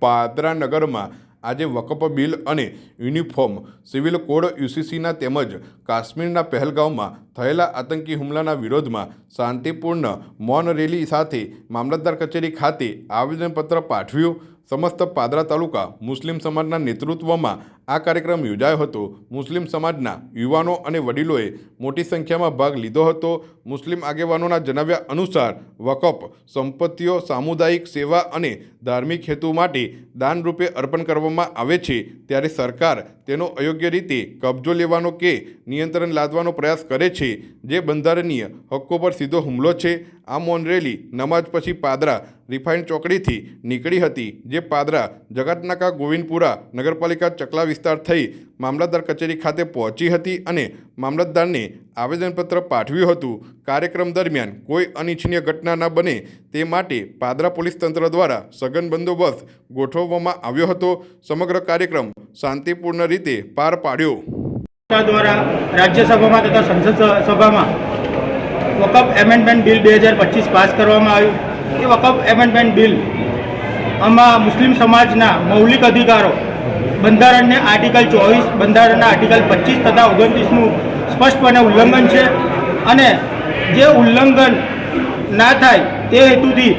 પાદરા નગરમાં આજે વકફ બિલ અને યુનિફોર્મ સિવિલ કોડ યુસીસીના તેમજ કાશ્મીરના પહેલગામમાં થયેલા આતંકી હુમલાના વિરોધમાં શાંતિપૂર્ણ મૌન રેલી સાથે મામલતદાર કચેરી ખાતે આવેદનપત્ર પાઠવ્યું। સમસ્ત પાદરા તાલુકા મુસ્લિમ સમાજના નેતૃત્વમાં આ કાર્યક્રમ યોજાયો હતો। મુસ્લિમ સમાજના યુવાનો અને વડીલોએ મોટી સંખ્યામાં ભાગ લીધો હતો। મુસ્લિમ આગેવાનોના જણાવ્યા અનુસાર વકફ સંપત્તિઓ સામુદાયિક સેવા અને ધાર્મિક હેતુ માટે દાન રૂપે અર્પણ કરવામાં આવે છે, ત્યારે સરકાર તેનો અયોગ્ય રીતે કબજો લેવાનો કે નિયંત્રણ લાદવાનો પ્રયાસ કરે છે, જે બંધારણીય હક્કો પર સીધો હુમલો છે। આ મૌન રેલી નમાજ પછી પાદરા રિફાઇન ચોકડીથી નીકળી હતી, જે પાદરા જગતનાકા ગોવિંદપુરા નગરપાલિકા ચકલા વિસ્તાર થઈ મામલતદાર કચેરી ખાતે પહોંચી હતી અને મામલતદારને આવેદનપત્ર પાઠવ્યું હતું। કાર્યક્રમ દરમિયાન કોઈ અનિચ્છનીય ઘટના ન બને તે માટે પાદરા પોલીસ તંત્ર દ્વારા સઘન બંદોબસ્ત ગોઠવવામાં આવ્યો હતો। સમગ્ર કાર્યક્રમ શાંતિપૂર્ણ રીતે પાર પાડ્યો। દ્વારા રાજ્યસભામાં તથા સંસદ સભામાં વકફ એમેન્ડમેન્ટ બિલ 2025 પાસ કરવામાં આવ્યું। એ વકફ એમેન્ડમેન્ટ બિલ આમાં મુસ્લિમ સમાજના મૌલિક અધિકારો બંધારણને આર્ટિકલ 24, બંધારણના આર્ટિકલ 25 તથા 29નું સ્પષ્ટપણે ઉલ્લંઘન છે અને જે ઉલ્લંઘન ના થાય તે હેતુથી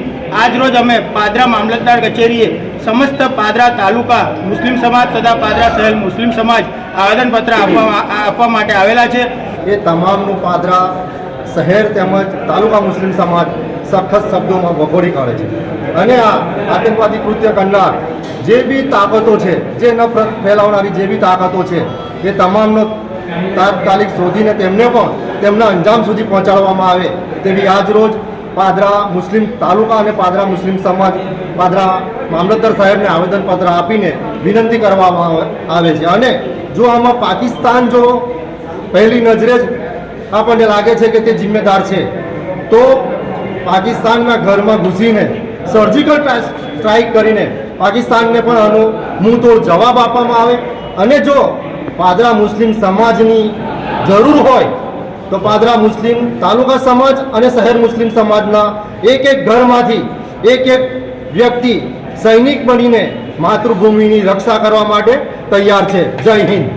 આજરોજ અમે પાદરા મામલતદાર કચેરીએ સમસ્ત પાદરા તાલુકા મુસ્લિમ સમાજ તથા પાદરા શહેર મુસ્લિમ સમાજ આવેદનપત્ર આપવા માટે આવેલા છે। એ તમામનું પાદરા શહેર તેમજ તાલુકા મુસ્લિમ સમાજ સખત શબ્દોમાં વખોડી કાઢે છે અને આ આતંકવાદી કૃત્ય કરનાર જે બી તાકાતો છે, જે નફરત ફેલાવનારી જે બી તાકાતો છે, એ તમામનો તાત્કાલિક શોધીને તેમને પણ તેમના અંજામ સુધી પહોંચાડવામાં આવે તેવી આજરોજ પાદરા મુસ્લિમ તાલુકા અને પાદરા મુસ્લિમ સમાજ પાદરા મામલતદાર સાહેબને આવેદનપત્ર આપીને વિનંતી કરવામાં આવે છે। અને જો આમાં પાકિસ્તાન જો પહેલી નજરે જ આપણને લાગે છે કે તે જિમ્મેદાર છે, તો પાકિસ્તાનના ઘરમાં ઘૂસીને સર્જિકલ સ્ટ્રાઇક કરીને પાકિસ્તાનને પણ આનો મુંહતોડ જવાબ આપવામાં આવે અને જો પાદરા મુસ્લિમ સમાજની જરૂર હોય તો પાદરા મુસ્લિમ તાલુકા સમાજ અને શહેર મુસ્લિમ સમાજના એક ઘરમાંથી એક વ્યક્તિ સૈનિક બનીને માતૃભૂમિની રક્ષા કરવા માટે તૈયાર છે। જય હિન્દ।